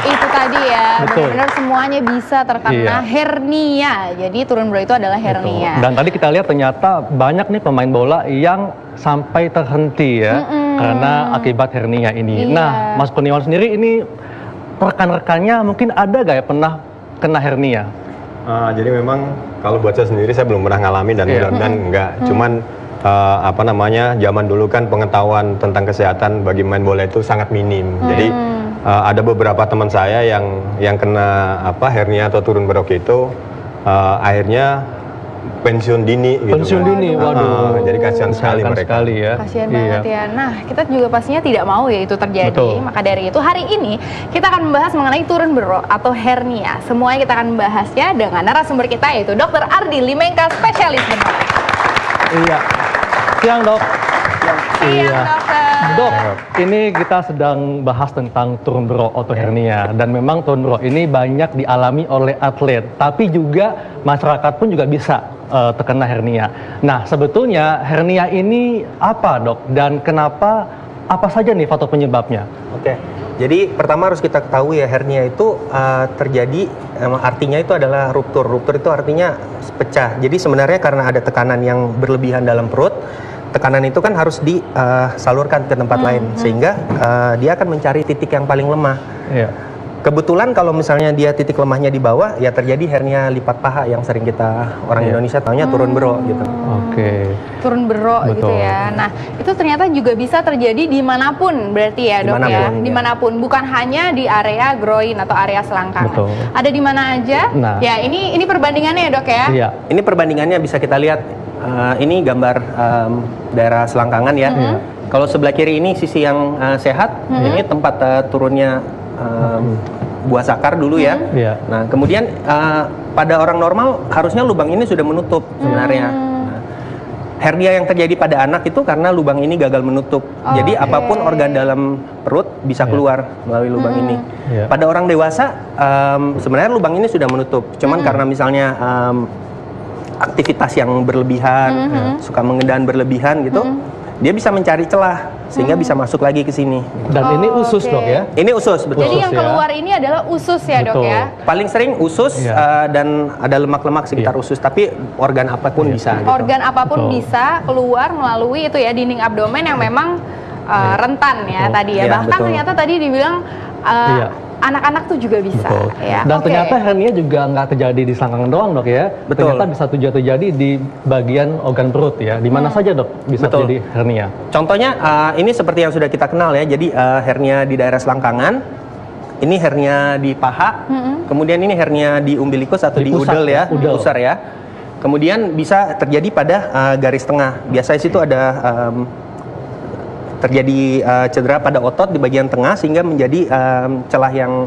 Itu tadi ya, Betul. benar-benar semuanya bisa terkena hernia. Jadi turun bro itu adalah hernia. Dan tadi kita lihat ternyata banyak nih pemain bola yang sampai terhenti ya karena akibat hernia ini. Iya. Nah, Mas Kurniawan sendiri ini rekan-rekannya mungkin ada gak ya pernah kena hernia? Jadi memang kalau buat saya sendiri saya belum pernah ngalami dan mudah-mudahan enggak. Cuman zaman dulu kan pengetahuan tentang kesehatan bagi main bola itu sangat minim. Jadi ada beberapa teman saya yang kena hernia atau turun berok itu akhirnya pensiun dini gitu. Pensiun dini, waduh. Jadi kasihan sekali mereka. Ya. Kasihan banget ya. Nah, kita juga pastinya tidak mau ya itu terjadi. Betul. Maka dari itu hari ini kita akan membahas mengenai turun berok atau hernia. Semuanya kita akan membahasnya dengan narasumber kita yaitu Dr. Ardi Limengka, spesialis bedah. Iya. Siang, Dok. Siang, dokter. Dok, ini kita sedang bahas tentang turun berok atau hernia, dan memang turun berok ini banyak dialami oleh atlet, tapi juga masyarakat pun juga bisa terkena hernia. Nah, sebetulnya hernia ini apa, Dok? Dan kenapa, apa saja nih faktor penyebabnya? Oke, jadi pertama harus kita ketahui ya, hernia itu terjadi, artinya itu adalah ruptur. Ruptur itu artinya pecah. Jadi sebenarnya karena ada tekanan yang berlebihan dalam perut, tekanan itu kan harus disalurkan ke tempat lain, sehingga dia akan mencari titik yang paling lemah. Iya. Kebetulan kalau misalnya dia titik lemahnya di bawah, ya terjadi hernia lipat paha yang sering kita orang Indonesia taunya turun berok gitu. Oke. Turun berok gitu Betul. ya. Nah, itu ternyata juga bisa terjadi dimanapun berarti ya, Dok ya. Dimanapun, ya. Dimanapun, bukan hanya di area groin atau area selangkangan. Betul. Ada di mana aja? Nah. Ya, ini perbandingannya ya, Dok ya. Iya. Ini perbandingannya bisa kita lihat, ini gambar daerah selangkangan ya. Kalau sebelah kiri ini sisi yang sehat, ini tempat turunnya buah sakar dulu ya. Iya. Nah, kemudian pada orang normal harusnya lubang ini sudah menutup sebenarnya. Nah, hernia yang terjadi pada anak itu karena lubang ini gagal menutup. Jadi apapun organ dalam perut bisa keluar melalui lubang ini. Iya. Pada orang dewasa sebenarnya lubang ini sudah menutup. Cuman karena misalnya aktivitas yang berlebihan, suka mengendaan berlebihan gitu, dia bisa mencari celah sehingga bisa masuk lagi ke sini. Dan ini usus, Dok ya? Ini usus, betul. Jadi yang ya. keluar ini adalah usus ya, Dok Betul. ya. Paling sering usus dan ada lemak-lemak sekitar usus, tapi organ apapun bisa. Gitu. Organ apapun Betul. bisa keluar melalui itu ya, dinding abdomen yang memang rentan ya Betul. tadi ya. Iya, Bahkan betul. ternyata tadi dibilang Iya. anak-anak tuh juga bisa. Betul. Ya. Dan Oke. ternyata hernia juga nggak terjadi di selangkangan doang, Dok ya? Betul. Ternyata bisa terjadi di bagian organ perut ya. Di mana saja, Dok, bisa Betul. terjadi hernia? Contohnya ini seperti yang sudah kita kenal ya. Jadi hernia di daerah selangkangan, ini hernia di paha, kemudian ini hernia di umbilikus atau Di di pusat udel ya, ya, udel. pusar ya. Kemudian bisa terjadi pada garis tengah. Biasanya situ ada terjadi cedera pada otot di bagian tengah sehingga menjadi celah yang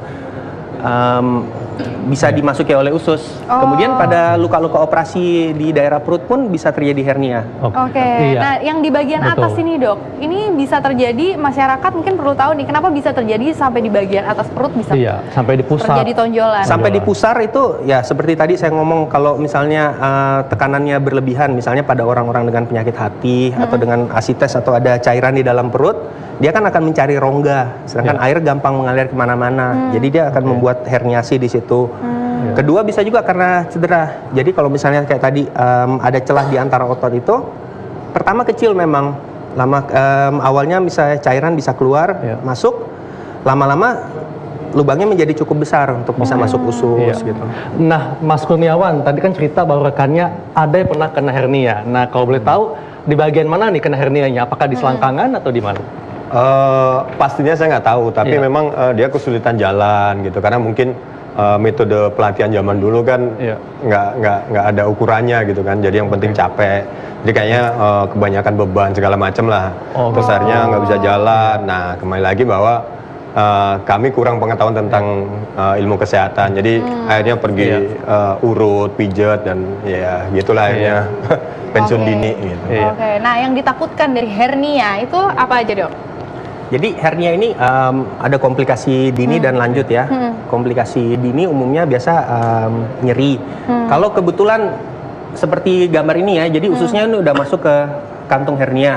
bisa dimasuki oleh usus. Kemudian pada luka-luka operasi di daerah perut pun bisa terjadi hernia. Oke. Iya. Nah, yang di bagian Betul. atas ini, Dok, ini bisa terjadi, masyarakat mungkin perlu tahu nih, kenapa bisa terjadi sampai di bagian atas perut bisa Iya, sampai di pusat. terjadi tonjolan. Sampai di pusar itu ya seperti tadi saya ngomong, kalau misalnya tekanannya berlebihan, misalnya pada orang-orang dengan penyakit hati atau dengan asites atau ada cairan di dalam perut, dia kan akan mencari rongga, sedangkan air gampang mengalir kemana-mana, jadi dia akan membuat herniasi di situ. Kedua bisa juga karena cedera. Jadi kalau misalnya kayak tadi ada celah di antara otot itu, pertama kecil memang, awalnya misalnya cairan bisa keluar, masuk, lama-lama lubangnya menjadi cukup besar untuk bisa masuk usus gitu. Nah, Mas Kurniawan tadi kan cerita bahwa rekannya ada yang pernah kena hernia. Nah, kalau boleh tahu di bagian mana nih kena hernianya? Apakah di selangkangan atau di mana? Pastinya saya nggak tahu, tapi memang dia kesulitan jalan gitu, karena mungkin metode pelatihan zaman dulu kan nggak ada ukurannya gitu kan, jadi yang penting capek, jadi kayaknya kebanyakan beban segala macam lah, terus akhirnya nggak bisa jalan. Nah, kembali lagi bahwa kami kurang pengetahuan tentang ilmu kesehatan, jadi akhirnya pergi urut, pijat, dan ya gitulah akhirnya pensiun dini gitu. Oke. Nah, yang ditakutkan dari hernia itu apa aja, Dok? Jadi hernia ini ada komplikasi dini dan lanjut ya. Komplikasi dini umumnya biasa nyeri. Kalau kebetulan seperti gambar ini ya, jadi ususnya ini udah masuk ke kantung hernia.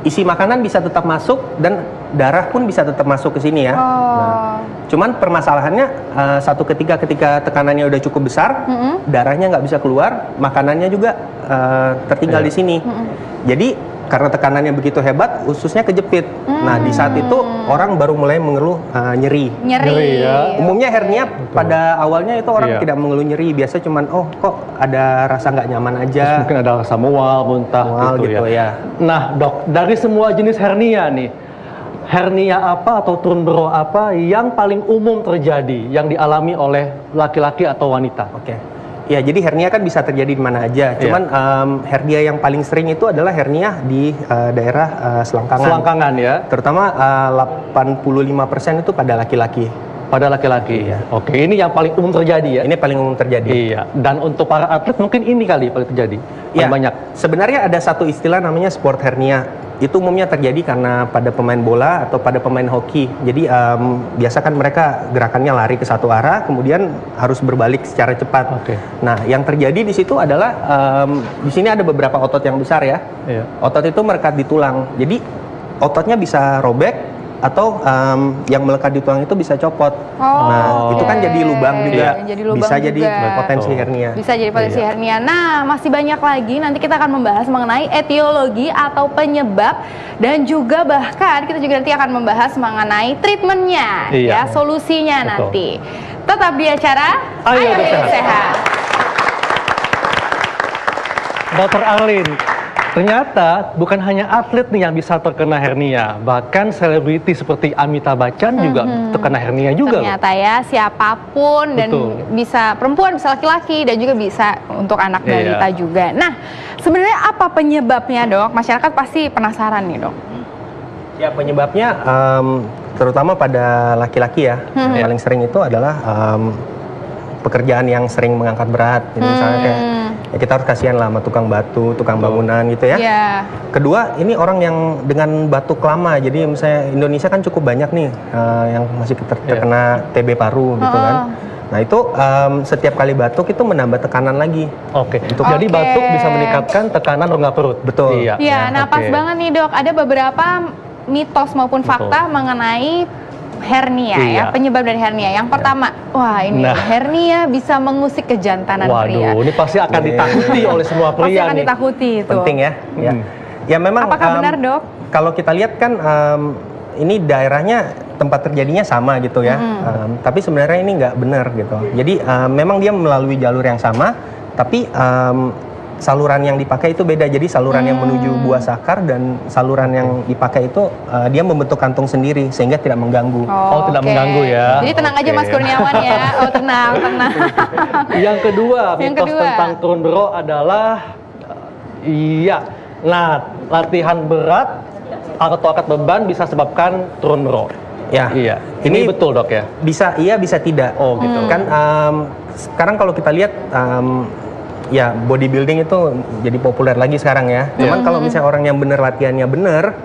isi makanan bisa tetap masuk dan darah pun bisa tetap masuk ke sini ya. Nah, cuman permasalahannya satu ketika tekanannya udah cukup besar, darahnya nggak bisa keluar, makanannya juga tertinggal di sini. Jadi karena tekanannya begitu hebat, ususnya kejepit. Nah, di saat itu orang baru mulai mengeluh nyeri. Nyeri ya. Umumnya hernia pada awalnya itu orang tidak mengeluh nyeri, biasa cuman kok ada rasa nggak nyaman aja. Terus mungkin ada rasa mual, muntah gitu ya. Nah dok, dari semua jenis hernia nih, hernia apa atau turun bro apa yang paling umum terjadi yang dialami oleh laki-laki atau wanita? Oke. Ya, jadi hernia kan bisa terjadi di mana aja. Cuman hernia yang paling sering itu adalah hernia di daerah selangkangan. Selangkangan ya. Terutama 85% itu pada laki-laki. Pada laki-laki. Iya. Oke, ini yang paling umum terjadi ya. Ini paling umum terjadi. Iya. Dan untuk para atlet mungkin ini kali paling terjadi. Paling banyak. Sebenarnya ada satu istilah namanya sport hernia. Itu umumnya terjadi karena pada pemain bola atau pada pemain hoki. Jadi biasa kan mereka gerakannya lari ke satu arah, kemudian harus berbalik secara cepat. Oke. Nah, yang terjadi di situ adalah di sini ada beberapa otot yang besar ya. Iya. Otot itu merekat di tulang. Jadi ototnya bisa robek atau yang melekat di tulang itu bisa copot. Nah, itu kan jadi lubang juga. Jadi lubang bisa juga. jadi potensi hernia. Bisa jadi potensi hernia. Nah, masih banyak lagi. Nanti kita akan membahas mengenai etiologi atau penyebab dan juga bahkan kita juga nanti akan membahas mengenai treatmentnya, ya, solusinya nanti. Tetap di acara Ayo Hidup Sehat. Dr. Arlin, ternyata bukan hanya atlet nih yang bisa terkena hernia, bahkan selebriti seperti Amitabh Bachchan juga terkena hernia juga. Ternyata ya, siapapun dan bisa perempuan, bisa laki-laki dan juga bisa untuk anak balita juga. Nah, sebenarnya apa penyebabnya, Dok? Masyarakat pasti penasaran nih, Dok. Ya, penyebabnya terutama pada laki-laki ya. Yang paling sering itu adalah pekerjaan yang sering mengangkat berat. Jadi misalnya kayak ya kita harus kasihan lah sama tukang batu, tukang bangunan gitu ya. Kedua, ini orang yang dengan batuk lama. Jadi misalnya Indonesia kan cukup banyak nih yang masih terkena TB paru gitu kan. Nah itu setiap kali batuk itu menambah tekanan lagi. Jadi batuk bisa meningkatkan tekanan rongga perut. Betul. Iya, nah pas banget nih, Dok. Ada beberapa mitos maupun fakta mengenai hernia ya, penyebab dari hernia. Yang pertama, wah ini hernia bisa mengusik kejantanan pria. Waduh, ini pasti akan ditakuti oleh semua pria. Pasti akan ditakuti itu. Penting ya. Ya memang. Apakah benar, Dok? Kalau kita lihat kan ini daerahnya tempat terjadinya sama gitu ya. Tapi sebenarnya ini nggak benar gitu. Jadi memang dia melalui jalur yang sama, tapi saluran yang dipakai itu beda. Jadi saluran yang menuju buah sakar dan saluran yang dipakai itu dia membentuk kantung sendiri sehingga tidak mengganggu. Tidak mengganggu ya. Jadi tenang aja Mas Kurniawan ya. Tenang. Yang kedua, mitos tentang turun bro adalah latihan berat atau angkat beban bisa sebabkan turun bro. Iya. Ini betul, Dok ya? Bisa iya, bisa tidak. Gitu. Kan sekarang kalau kita lihat ya bodybuilding itu jadi populer lagi sekarang ya. Cuman kalau misalnya orang yang benar latihannya benar,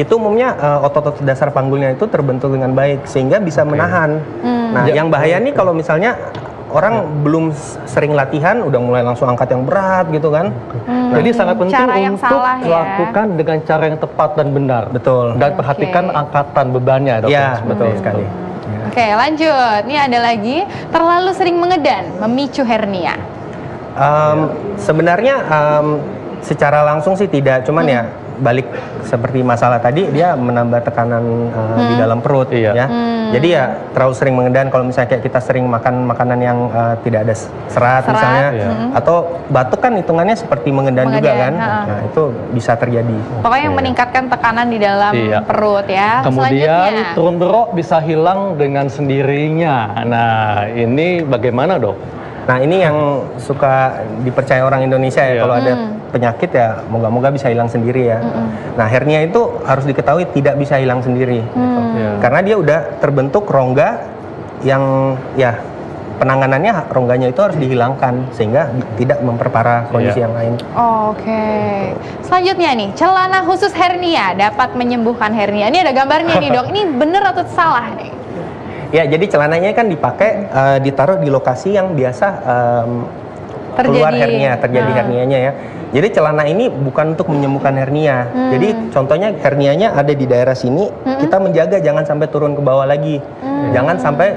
itu umumnya otot-otot dasar panggulnya itu terbentuk dengan baik sehingga bisa menahan. Nah, yang bahaya nih kalau misalnya orang belum sering latihan udah mulai langsung angkat yang berat gitu kan. Jadi sangat penting untuk lakukan dengan cara yang tepat dan benar. Betul. Dan perhatikan angkatan bebannya, Dok. Iya, betul sekali. Oke, lanjut. Ini ada lagi, terlalu sering mengedan memicu hernia. Sebenarnya secara langsung sih tidak, cuman ya balik seperti masalah tadi, dia menambah tekanan di dalam perut ya. Jadi ya terlalu sering mengedan kalau misalnya kayak kita sering makan makanan yang tidak ada serat misalnya, atau batuk kan hitungannya seperti mengedan juga kan. Nah, itu bisa terjadi. Pokoknya yang meningkatkan tekanan di dalam perut ya. Kemudian turun bro bisa hilang dengan sendirinya. Nah, ini bagaimana, Dok? Nah, ini yang suka dipercaya orang Indonesia ya, kalau ada penyakit ya moga-moga bisa hilang sendiri ya. Nah, hernia itu harus diketahui tidak bisa hilang sendiri gitu. Karena dia udah terbentuk rongga yang ya penanganannya rongganya itu harus dihilangkan sehingga tidak memperparah kondisi yang lain. Selanjutnya nih, celana khusus hernia dapat menyembuhkan hernia. Ini ada gambarnya nih, Dok. Ini benar atau salah nih? Ya, jadi celananya kan dipakai ditaruh di lokasi yang biasa keluar hernia, terjadi hernianya ya. Jadi celana ini bukan untuk menyembuhkan hernia. Jadi contohnya hernianya ada di daerah sini, kita menjaga jangan sampai turun ke bawah lagi. Jangan sampai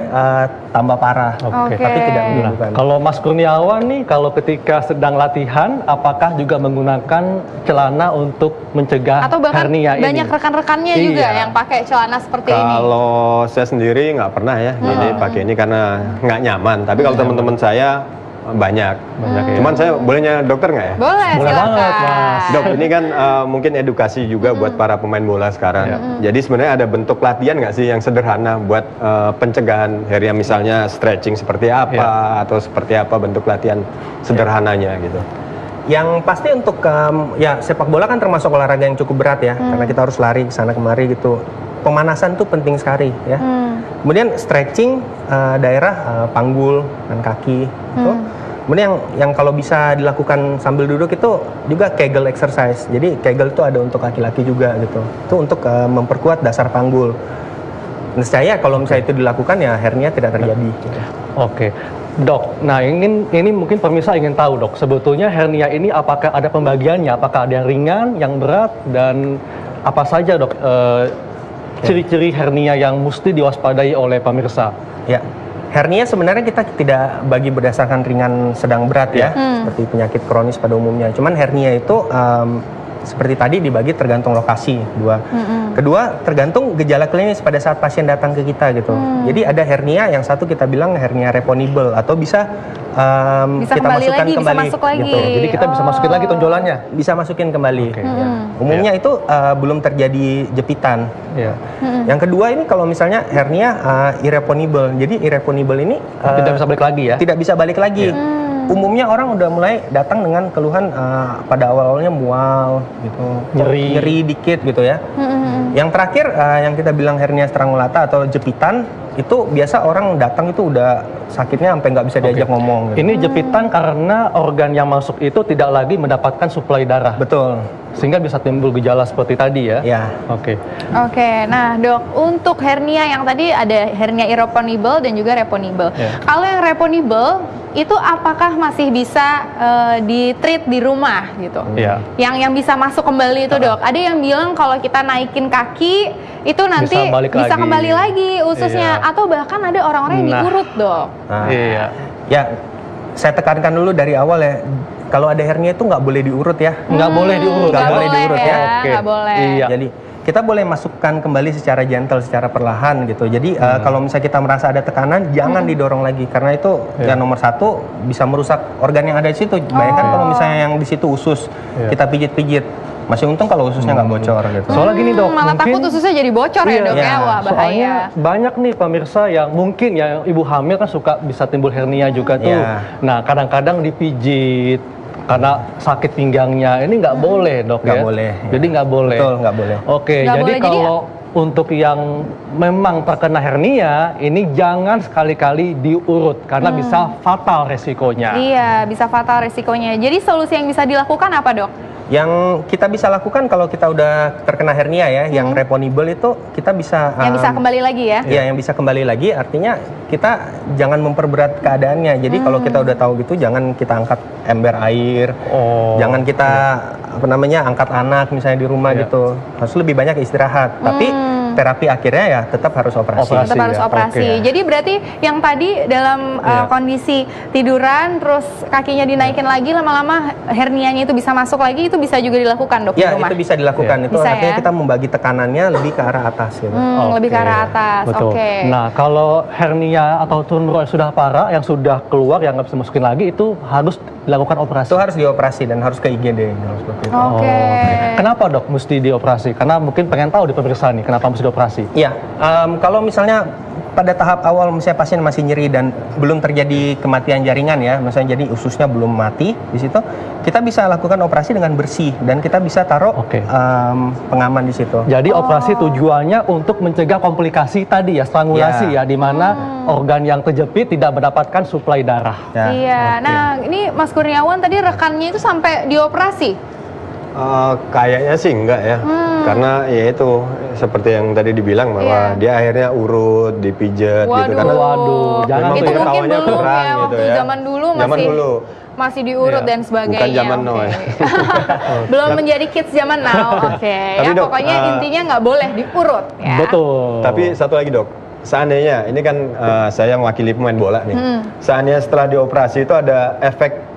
tambah parah. Tapi tidak menyembuhkan. Kalau Mas Kurniawan nih, kalau ketika sedang latihan, apakah juga menggunakan celana untuk mencegah atau bahkan hernia ini? banyak rekan-rekannya juga yang pakai celana seperti ini? Kalau saya sendiri nggak pernah ya, jadi pakai ini karena nggak nyaman. Tapi kalau teman-teman saya banyak. Cuman saya bolehnya dokter nggak ya? Boleh banget, Mas. Dok, ini kan mungkin edukasi juga buat para pemain bola sekarang. Jadi sebenarnya ada bentuk latihan nggak sih yang sederhana buat pencegahan hernia, misalnya stretching seperti apa atau seperti apa bentuk latihan sederhananya gitu? Yang pasti untuk ya sepak bola kan termasuk olahraga yang cukup berat ya, karena kita harus lari ke sana kemari gitu. Pemanasan tuh penting sekali ya. Kemudian stretching daerah panggul dan kaki itu. Kemudian yang kalau bisa dilakukan sambil duduk itu juga Kegel exercise. Jadi Kegel itu ada untuk laki-laki juga gitu. Itu untuk memperkuat dasar panggul. Niscaya kalau misalnya itu dilakukan ya hernia tidak terjadi. Oke. Dok, nah ini mungkin pemirsa ingin tahu dok, sebetulnya hernia ini apakah ada pembagiannya? Apakah ada yang ringan, yang berat, dan apa saja dok ciri-ciri hernia yang mesti diwaspadai oleh pemirsa? Ya, hernia sebenarnya kita tidak bagi berdasarkan ringan, sedang, berat ya, seperti penyakit kronis pada umumnya. Cuman hernia itu seperti tadi dibagi tergantung lokasi, Kedua, tergantung gejala klinis pada saat pasien datang ke kita gitu. Jadi ada hernia, yang satu kita bilang hernia reponibel atau bisa kita masukkan kembali. Bisa masuk lagi. Gitu. Jadi kita bisa masukin lagi tonjolannya? Bisa masukin kembali. Umumnya itu belum terjadi jepitan. Yang kedua ini kalau misalnya hernia irreponibel. Jadi irreponibel ini tidak bisa balik lagi ya? Tidak bisa balik lagi. Umumnya orang udah mulai datang dengan keluhan pada awal-awalnya mual gitu, nyeri dikit gitu ya. Yang terakhir yang kita bilang hernia strangulata atau jepitan, itu biasa orang datang itu udah sakitnya sampai nggak bisa diajak ngomong gitu. Ini jepitan karena organ yang masuk itu tidak lagi mendapatkan suplai darah. Betul. Sehingga bisa timbul gejala seperti tadi ya? Ya. Oke. Nah dok, untuk hernia yang tadi ada hernia irreponibel dan juga reponibel. Kalau yang reponibel itu apakah masih bisa di-treat di rumah gitu? Yang bisa masuk kembali itu dok, ada yang bilang kalau kita naikin kaki itu nanti bisa kembali lagi ususnya, atau bahkan ada orang-orang yang diurut dok. Ya, saya tekankan dulu dari awal ya, kalau ada hernia itu nggak boleh diurut ya. Nggak boleh diurut. Nggak boleh diurut ya. Nggak boleh. Jadi kita boleh masukkan kembali secara gentle, secara perlahan gitu. Jadi kalau misalnya kita merasa ada tekanan, jangan didorong lagi, karena itu yang nomor satu bisa merusak organ yang ada di situ. Bayangkan kalau misalnya yang di situ usus, kita pijit-pijit. Masih untung kalau ususnya nggak bocor gitu. Soalnya gini dok, malah takut ususnya jadi bocor ya dok ya, wah bahaya. Soalnya banyak nih pemirsa yang mungkin ya ibu hamil kan suka bisa timbul hernia juga tuh. Nah kadang-kadang dipijit karena sakit pinggangnya, ini nggak boleh dok nggak ya? Boleh. Jadi nggak boleh. Betul, nggak boleh. Oke, jadi kalau untuk yang memang terkena hernia, ini jangan sekali-kali diurut karena bisa fatal resikonya. Iya, bisa fatal resikonya. Jadi solusi yang bisa dilakukan apa dok? Yang kita bisa lakukan kalau kita udah terkena hernia ya, yang reponibel itu kita bisa yang bisa kembali lagi ya? Iya, yang bisa kembali lagi. Artinya kita jangan memperberat keadaannya. Jadi kalau kita udah tahu gitu, jangan kita angkat ember air, jangan kita angkat anak misalnya di rumah gitu. Harus lebih banyak istirahat. Tapi terapi akhirnya ya tetap harus operasi. Tetap harus operasi. Jadi berarti yang tadi dalam kondisi tiduran terus kakinya dinaikin lagi, lama-lama hernianya itu bisa masuk lagi, itu bisa juga dilakukan dok di rumah? Itu bisa dilakukan. Itu bisa, artinya kita membagi tekanannya lebih ke arah atas gitu. Lebih ke arah atas. Betul. Nah kalau hernia atau tumor yang sudah parah, yang sudah keluar, yang nggak bisa masukin lagi, itu harus dilakukan operasi? Itu harus dioperasi dan harus ke IGD. Kenapa dok mesti dioperasi? Karena mungkin pengen tahu di pemirsa nih, kenapa mesti dioperasi? Iya, kalau misalnya pada tahap awal misalnya pasien masih nyeri dan belum terjadi kematian jaringan ya, misalnya jadi ususnya belum mati di situ, kita bisa lakukan operasi dengan bersih dan kita bisa taruh pengaman di situ. Jadi operasi tujuannya untuk mencegah komplikasi tadi ya, strangulasi ya, di mana organ yang terjepit tidak mendapatkan suplai darah. Nah ini Mas Kurniawan tadi rekannya itu sampai dioperasi. Kayaknya sih enggak ya, karena ya itu seperti yang tadi dibilang bahwa dia akhirnya urut, dipijat gitu kan. Waduh, jangan itu tuh ya. mungkin belum kurang ya, waktu gitu ya. zaman dulu Zaman dulu. masih diurut dan sebagainya. Bukan zaman now ya. Belum menjadi kids zaman now. Oke. Tapi, Ya Dok, pokoknya intinya nggak boleh diurut ya. Betul. Tapi satu lagi dok, seandainya ini kan saya mewakili pemain bola nih, seandainya setelah dioperasi itu ada efek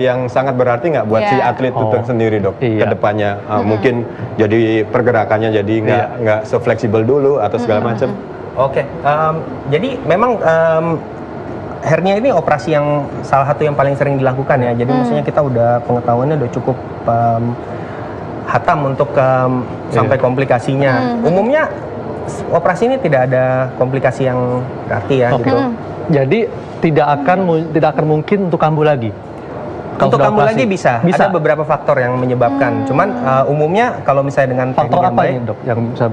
yang sangat berarti nggak buat si atlet itu sendiri dok, ke depannya mungkin jadi pergerakannya jadi nggak se-fleksibel dulu atau segala macam. Oke, jadi memang hernia ini operasi yang salah satu yang paling sering dilakukan ya. Jadi maksudnya kita udah pengetahuannya udah cukup hatam untuk sampai komplikasinya. Umumnya operasi ini tidak ada komplikasi yang berarti ya gitu. Jadi tidak akan mungkin untuk kambuh lagi. Untuk kambuh lagi bisa. Ada beberapa faktor yang menyebabkan. Cuman umumnya kalau misalnya dengan faktor apa baik, ini dok yang bisa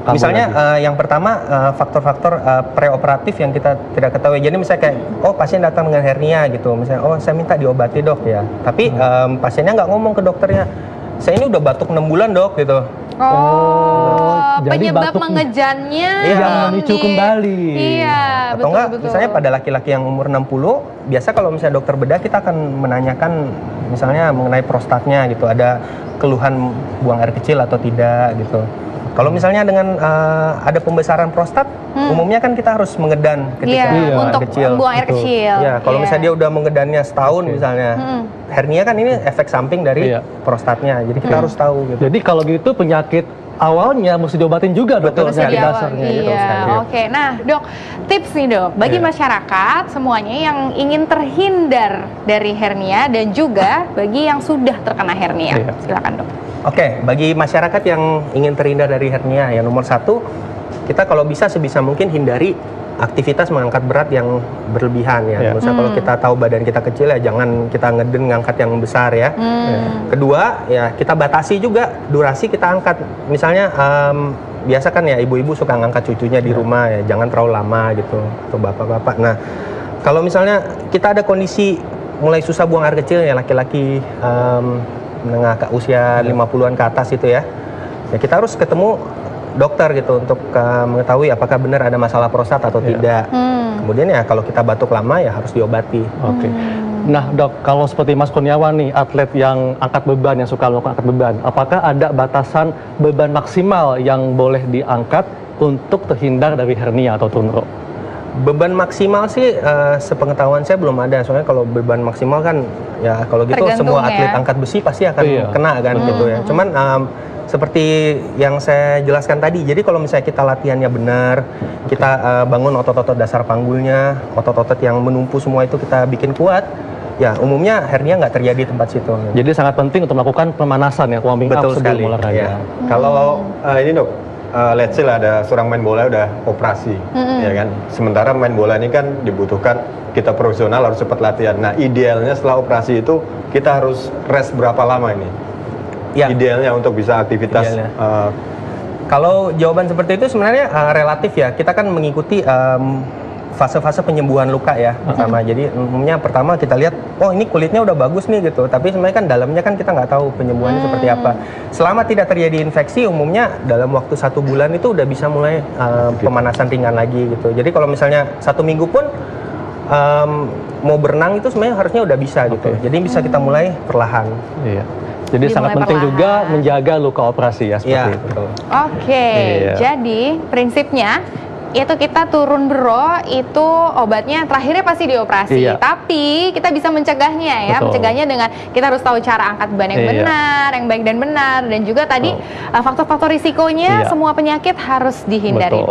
misalnya yang pertama faktor-faktor preoperatif yang kita tidak ketahui. Jadi misalnya kayak pasien datang dengan hernia gitu, misalnya saya minta diobati dok ya. Tapi pasiennya nggak ngomong ke dokternya, saya ini udah batuk 6 bulan dok gitu. Jadi penyebab mengejannya yang memicu kembali. Iya, atau enggak misalnya pada laki-laki yang umur 60, biasa kalau misalnya dokter bedah kita akan menanyakan misalnya mengenai prostatnya gitu, ada keluhan buang air kecil atau tidak gitu. Kalau misalnya dengan ada pembesaran prostat, umumnya kan kita harus mengedan ketika buang air kecil. Buang air kecil. Ya, kalau misalnya dia udah mengedannya setahun misalnya, hernia kan ini efek samping dari prostatnya, jadi kita harus tahu. Gitu. Jadi kalau gitu penyakit awalnya mesti diobatin juga dok, penyakit dasarnya. Oke. Nah dok, tips nih dok, bagi masyarakat semuanya yang ingin terhindar dari hernia dan juga bagi yang sudah terkena hernia, silakan dok. Oke, bagi masyarakat yang ingin terhindar dari hernia, yang nomor satu, kita kalau bisa sebisa mungkin hindari aktivitas mengangkat berat yang berlebihan ya. Misalnya kalau kita tahu badan kita kecil ya jangan kita ngeden ngangkat yang besar ya. Kedua ya kita batasi juga durasi kita angkat. Misalnya biasa kan ya ibu-ibu suka ngangkat cucunya di rumah ya, jangan terlalu lama gitu atau bapak-bapak. Nah kalau misalnya kita ada kondisi mulai susah buang air kecil ya laki-laki menengah ke usia 50-an ke atas itu ya kita harus ketemu dokter gitu untuk mengetahui apakah benar ada masalah prostat atau tidak. Kemudian ya kalau kita batuk lama ya harus diobati. Oke. Nah dok, kalau seperti Mas Kurniawan nih, atlet yang angkat beban, yang suka melakukan angkat beban, apakah ada batasan beban maksimal yang boleh diangkat untuk terhindar dari hernia atau turun rok? Beban maksimal sih sepengetahuan saya belum ada. Soalnya kalau beban maksimal kan ya kalau gitu semua atlet angkat besi pasti akan kena kan gitu ya. Cuman seperti yang saya jelaskan tadi, jadi kalau misalnya kita latihannya benar, kita bangun otot-otot dasar panggulnya, otot-otot yang menumpu semua itu kita bikin kuat, ya umumnya hernia nggak terjadi di tempat situ. Jadi sangat penting untuk melakukan pemanasan ya, warming up sebelum olahraga. Kalau ini dok, let's say lah ada seorang main bola udah operasi, ya kan. Sementara main bola ini kan dibutuhkan kita profesional harus cepat latihan. Nah idealnya setelah operasi itu kita harus rest berapa lama ini? Ya. Idealnya untuk bisa aktivitas. Kalau jawaban seperti itu sebenarnya relatif ya. Kita kan mengikuti fase-fase penyembuhan luka ya pertama. Jadi umumnya pertama kita lihat, ini kulitnya udah bagus nih gitu. Tapi sebenarnya kan dalamnya kan kita nggak tahu penyembuhannya seperti apa. Selama tidak terjadi infeksi, umumnya dalam waktu 1 bulan itu udah bisa mulai pemanasan ringan lagi gitu. Jadi kalau misalnya 1 minggu pun mau berenang itu sebenarnya harusnya udah bisa gitu. Jadi bisa kita mulai perlahan. Jadi sangat penting juga menjaga luka operasi ya seperti itu. Jadi prinsipnya itu kita turun bro itu obatnya terakhirnya pasti dioperasi. Tapi kita bisa mencegahnya ya. Mencegahnya dengan kita harus tahu cara angkat beban yang benar, yang baik dan benar, dan juga tadi faktor-faktor risikonya semua penyakit harus dihindari.